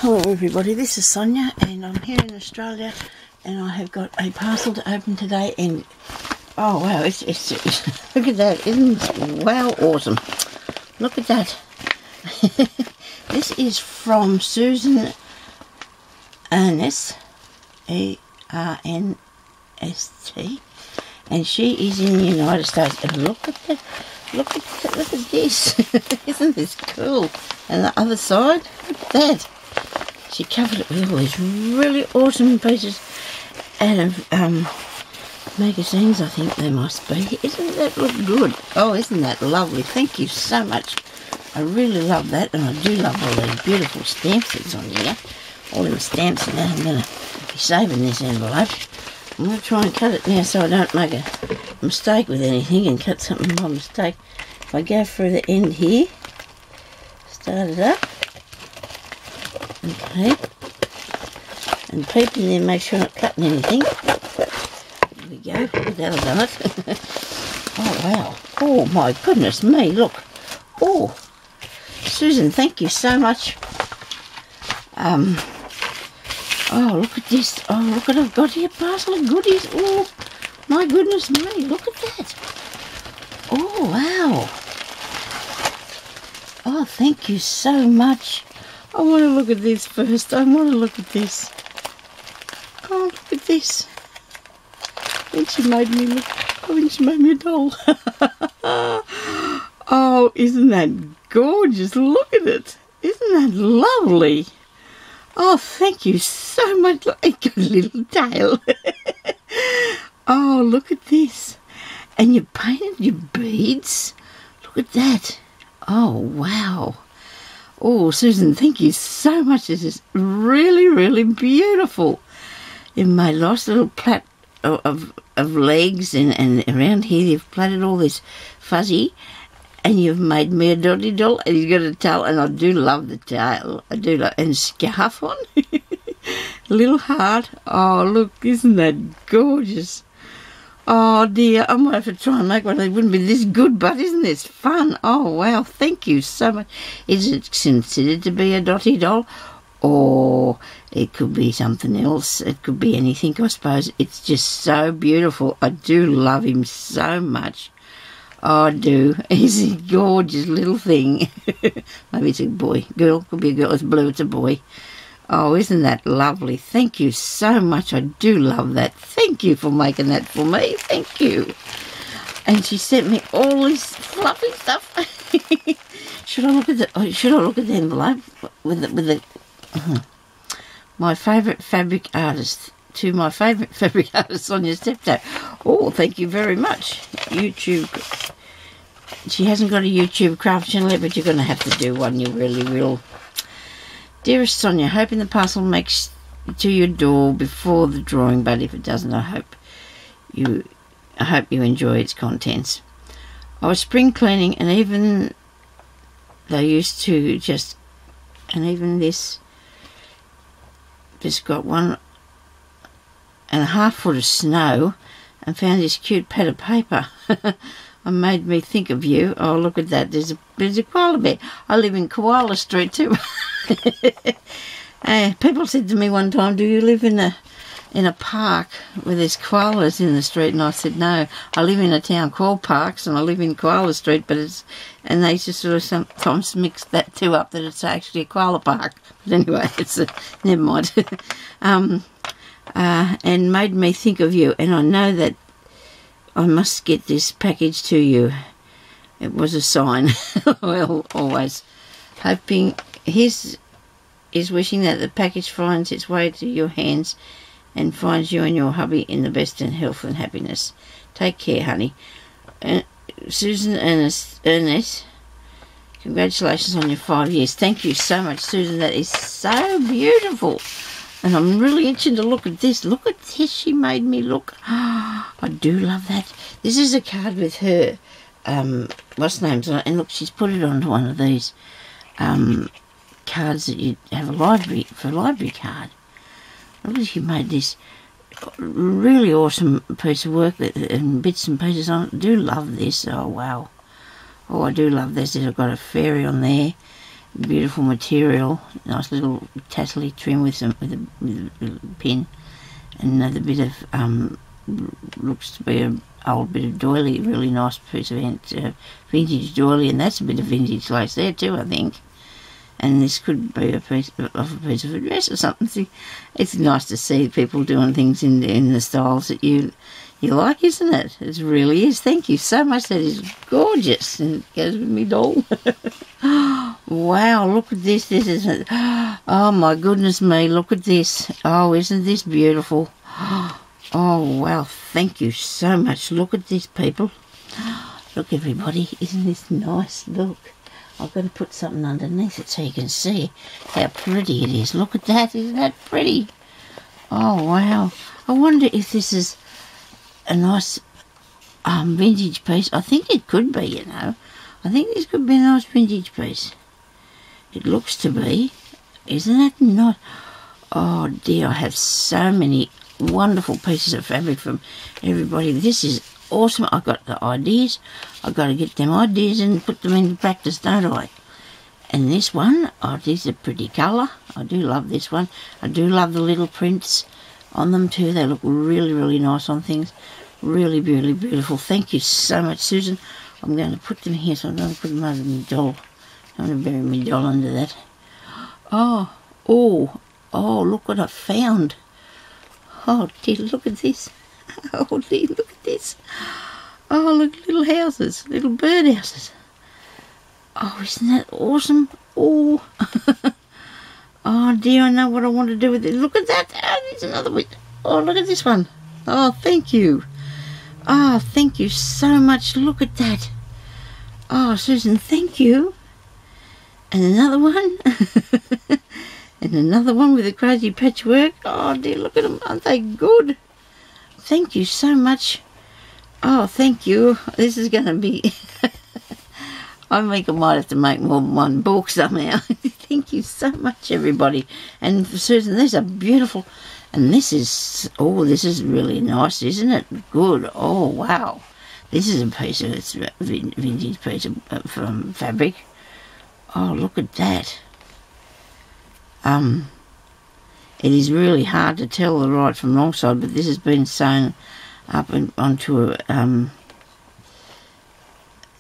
Hello everybody, this is Sonia and I'm here in Australia and I have got a parcel to open today and oh wow, it's look at that, isn't it? Wow, awesome. Look at that. This is from Susan Ernst, E-R-N-S-T, and she is in the United States. And look at that, look at this. Isn't this cool? And the other side, look at that. She covered it with all these really awesome pieces and magazines, I think they must be. Isn't that look good? Oh, isn't that lovely? Thank you so much. I really love that, and I do love all these beautiful stamps that's on here. All them stamps and that. I'm going to be saving this envelope. I'm going to try and cut it now so I don't make a mistake with anything and cut something by mistake. If I go through the end here, start it up. Okay, and peep in there, make sure I'm not cutting anything. There we go, look that I've done it. Oh wow, oh my goodness me, look. Oh, Susan, thank you so much. Oh look at this, oh look what I've got here, parcel of goodies. Oh my goodness me, look at that. Oh wow. Oh, thank you so much. I want to look at this first. I want to look at this. Oh, look at this. And she made me look. Oh, and she made me a doll. Oh, isn't that gorgeous? Look at it. Isn't that lovely? Oh, thank you so much. Look, it's got a little tail. Oh, look at this. And you painted your beads. Look at that. Oh, wow. Oh, Susan, thank you so much. This is really, really beautiful. You've made a nice little plait of legs, and around here you've plaited all this fuzzy, and you've made me a dotty doll, and you've got a tail, and I do love the tail. I do love, and scarf on. Little heart. Oh, look, isn't that gorgeous? Oh dear, I might have to try and make one. It wouldn't be this good, but isn't this fun? Oh wow, thank you so much. Is it considered to be a dotty doll? Or it could be something else. It could be anything, I suppose. It's just so beautiful. I do love him so much. Oh, I do. He's a gorgeous little thing. Maybe it's a boy. Girl, could be a girl. It's blue, it's a boy. Oh, isn't that lovely? Thank you so much. I do love that. Thank you for making that for me. Thank you. And she sent me all this fluffy stuff. Should I look at the envelope with my favourite fabric artist, to my favourite fabric artist, Sonya Stepto. Oh, thank you very much. YouTube. She hasn't got a YouTube craft channel yet, but you're going to have to do one. You really will. Dearest Sonia, hoping the parcel makes it to your door before the drawing, but if it doesn't, I hope you enjoy its contents. I was spring cleaning, and even this just got 1.5 foot of snow, and found this cute pad of paper. It made me think of you. Oh, look at that. There's a koala bear. I live in Koala Street too. People said to me one time, do you live in a park where there's koalas in the street? And I said, no, I live in a town called Parks, and I live in Koala Street, and they just sort of sometimes mix that two up, that it's actually a koala park. But anyway, never mind. And made me think of you, and I know that I must get this package to you. It was a sign. Well, always hoping his is wishing that the package finds its way to your hands and finds you and your hubby in the best in health and happiness. Take care, honey. Susan Ernst, congratulations on your 5 years. Thank you so much, Susan. That is so beautiful. And I'm really itching to look at this. Look at this. She made me look. Oh, I do love that. This is a card with her what's the name's on it? And look, she's put it onto one of these cards that you have a library card. Look, she made this really awesome piece of work and bits and pieces on it. I do love this. Oh wow. Oh, I do love this. I've got a fairy on there, Beautiful material, nice little tassely trim with a pin, and another bit of looks to be an old bit of doily, really nice piece of vintage doily, and that's a bit of vintage lace there too, I think. And this could be a piece of a dress or something. It's nice to see people doing things in the styles that you like, isn't it? It really is. Thank you so much. That is gorgeous, and it goes with me doll. Wow, look at this. This is oh my goodness me, look at this. Oh, isn't this beautiful? Oh wow, thank you so much. Look at this, people. Look, everybody, isn't this nice? Look, I've got to put something underneath it so you can see how pretty it is. Look at that. Isn't that pretty? Oh wow, I wonder if this is a nice vintage piece. I think it could be, you know. I think this could be a nice vintage piece. It looks to be. Isn't that nice? Oh dear, I have so many wonderful pieces of fabric from everybody. This is awesome. I've got the ideas. I've got to get them ideas and put them into practice, don't I? And this one, oh, this is a pretty colour. I do love this one. I do love the little prints on them too. They look really, really nice on things. Really, really beautiful. Thank you so much, Susan. I'm going to put them here, so I'm going to put them over my doll. I'm going to bury my doll under that. Oh, look what I found. Oh dear, look at this. Oh dear, look at this. Oh, look, little houses, little bird houses. Oh, isn't that awesome? Oh, oh dear, I know what I want to do with it. Look at that. Oh, there's another one. Oh, look at this one. Oh, thank you. Oh, thank you so much. Look at that. Oh, Susan, thank you. And another one. And another one with a crazy patchwork. Oh dear, look at them. Aren't they good? Thank you so much. Oh, thank you. This is going to be... I think I might have to make more than one book somehow. Thank you so much, everybody. And Susan, these are beautiful. And this is... Oh, this is really nice, isn't it? Good. Oh, wow. This is a piece of... It's a vintage piece of from fabric. Oh, look at that. It is really hard to tell the right from wrong side, but this has been sewn up onto a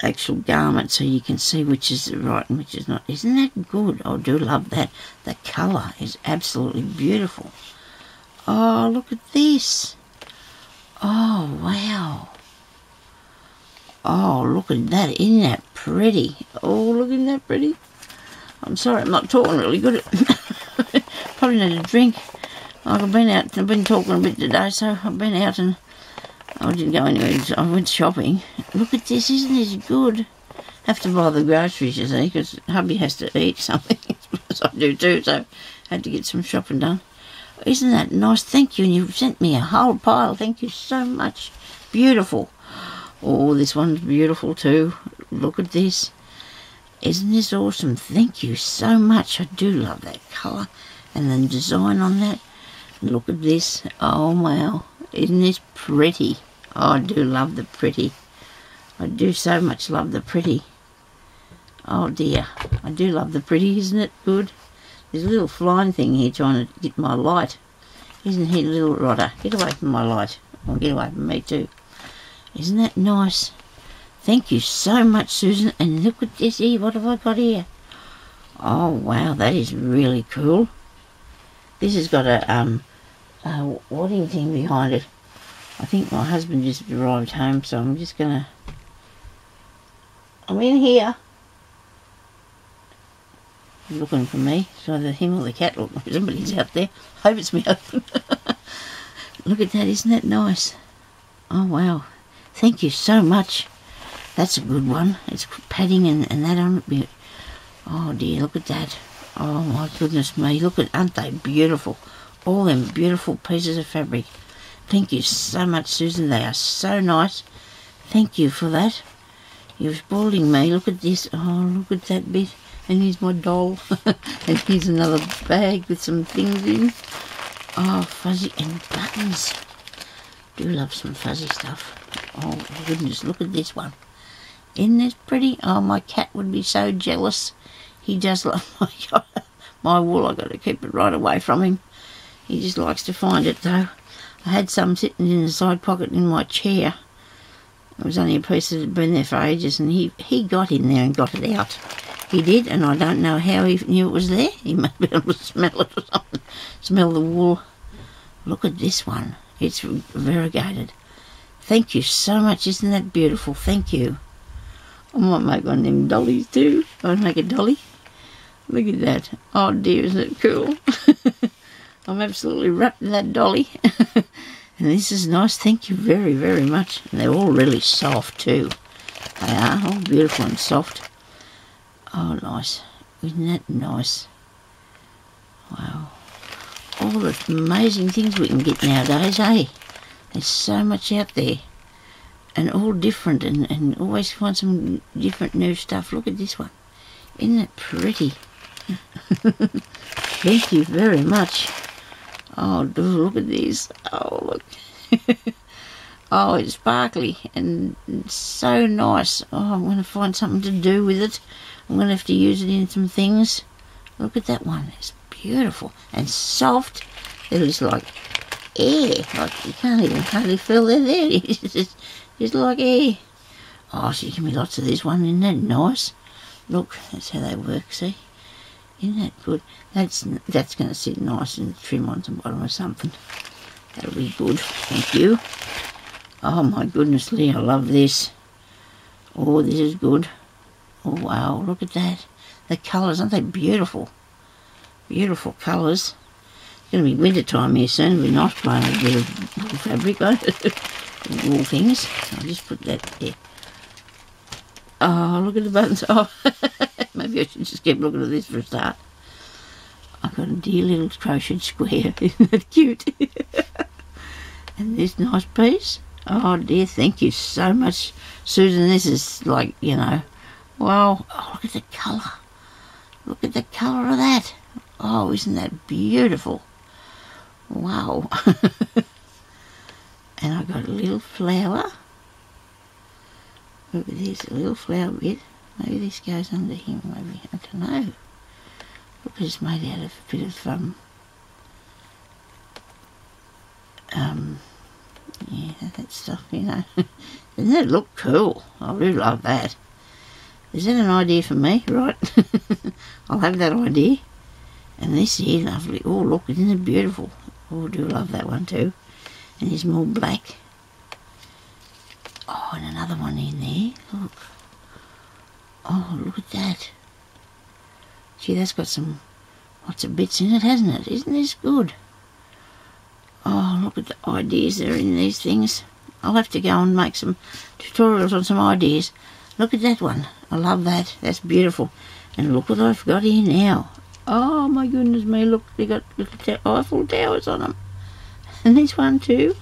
actual garment, so you can see which is right and which is not. Isn't that good? I do love that. The colour is absolutely beautiful. Oh, look at this. Oh, wow. Oh, look at that. Isn't that pretty? Oh, look, isn't that pretty? I'm sorry, I'm not talking really good. Probably need a drink. I've been out, I've been talking a bit today, so I've been out and I didn't go anywhere. I went shopping. Look at this, isn't this good? Have to buy the groceries, you see, because hubby has to eat something, as I do too, so I had to get some shopping done. Isn't that nice? Thank you, and you've sent me a whole pile. Thank you so much. Beautiful. Oh, this one's beautiful too. Look at this. Isn't this awesome? Thank you so much. I do love that colour and the design on that. Look at this. Oh, wow. Isn't this pretty? Oh, I do love the pretty. I do so much love the pretty. Oh, dear. I do love the pretty. Isn't it good? There's a little flying thing here trying to get my light. Isn't he, little rotter? Get away from my light. Or get away from me too. Isn't that nice? Thank you so much, Susan. And look at this here. What have I got here? Oh, wow. That is really cool. This has got a wadding thing behind it. I think my husband just arrived home, so I'm just going to... I'm in here. He's looking for me. So either him or the cat. Look, somebody's out there. Hope it's me husband. Look at that. Isn't that nice? Oh, wow. Thank you so much. That's a good one. It's padding and that on it. Oh dear, look at that. Oh my goodness me. Look at, aren't they beautiful? All them beautiful pieces of fabric. Thank you so much, Susan. They are so nice. Thank you for that. You're spoiling me. Look at this. Oh, look at that bit. And here's my doll. And here's another bag with some things in. Oh, fuzzy and buttons. Do love some fuzzy stuff. Oh goodness, look at this one. Isn't this pretty? Oh, my cat would be so jealous He just like my wool. I got to keep it right away from him. He just likes to find it though. I had some sitting in the side pocket in my chair. It was only a piece that had been there for ages, and he got in there and got it out. He did, and I don't know how he knew it was there. He might be able to smell it or something. Smell the wool. Look at this one. It's variegated. Thank you so much. Isn't that beautiful? Thank you. I might make one of them dollies too. I'll make a dolly. Look at that. Oh dear, isn't it cool? I'm absolutely wrapped in that dolly. And this is nice. Thank you very, very much. And they're all really soft too. They are all beautiful and soft. Oh, nice. Isn't that nice? Wow. All the amazing things we can get nowadays, eh? There's so much out there. And all different, and always find some different new stuff. Look at this one. Isn't it pretty? Thank you very much. Oh, look at this. Oh, look. Oh, it's sparkly and so nice. Oh, I'm going to find something to do with it. I'm going to have to use it in some things. Look at that one. It's beautiful and soft. They're just like air. Like you can't even hardly feel they're there. It's just like air. Oh, she give me lots of this one. Isn't that nice? Look, that's how they work, see? Isn't that good? That's going to sit nice and trim on the bottom or something. That'll be good. Thank you. Oh, my goodness, Lee, I love this. Oh, this is good. Oh, wow, look at that. The colours, aren't they beautiful? Beautiful colours. It's going to be winter time here soon. It'll be nice playing with a bit of wool fabric, won't it? Wool things. I'll just put that there. Oh, look at the buttons. Oh, maybe I should just keep looking at this for a start. I've got a dear little crocheted square. Isn't that cute? And this nice piece. Oh, dear, thank you so much, Susan. This is like, you know, wow. Oh, look at the colour. Look at the colour of that. Oh, isn't that beautiful? Wow. And I've got a little flower. Look at this, a little flower bit. Maybe this goes under him, maybe, I don't know. Look, it's made out of a bit of, yeah, that stuff, you know. Doesn't that look cool? I really love that. Is that an idea for me? Right. I'll have that idea. And this here, lovely. Oh, look, isn't it beautiful? Oh, I do love that one too. And there's more black. Oh, and another one in there. Look. Oh, look at that. Gee, that's got some lots of bits in it, hasn't it? Isn't this good? Oh, look at the ideas that are in these things. I'll have to go and make some tutorials on some ideas. Look at that one. I love that. That's beautiful. And look what I've got here now. Oh, my goodness me. Look, they got little Eiffel Towers on them. And this one too.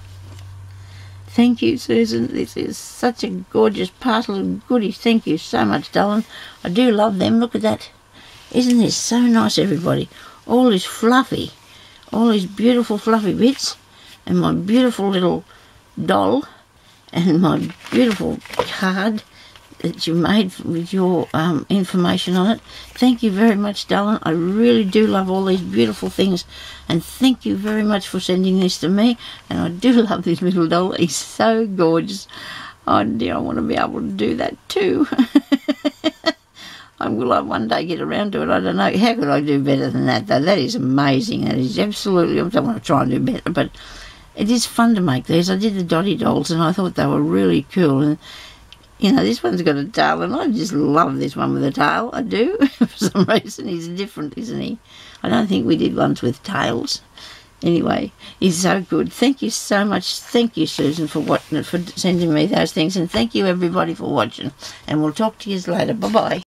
Thank you, Susan. This is such a gorgeous parcel of goodies. Thank you so much, darling. I do love them. Look at that. Isn't this so nice, everybody? All this fluffy. All these beautiful fluffy bits. And my beautiful little doll. And my beautiful card that you made with your information on it. Thank you very much, darling. I really do love all these beautiful things. And thank you very much for sending this to me. And I do love this little doll. He's so gorgeous. Oh dear, I want to be able to do that too. Will I one day get around to it? I don't know. How could I do better than that, though? That is amazing. That is absolutely... I don't want to try and do better, but it is fun to make these. I did the Dotty dolls, and I thought they were really cool. And, you know, this one's got a tail, and I just love this one with a tail. I do. For some reason, he's different, isn't he? I don't think we did ones with tails. Anyway, he's so good. Thank you so much. Thank you, Susan, for sending me those things. And thank you, everybody, for watching. And we'll talk to you later. Bye-bye.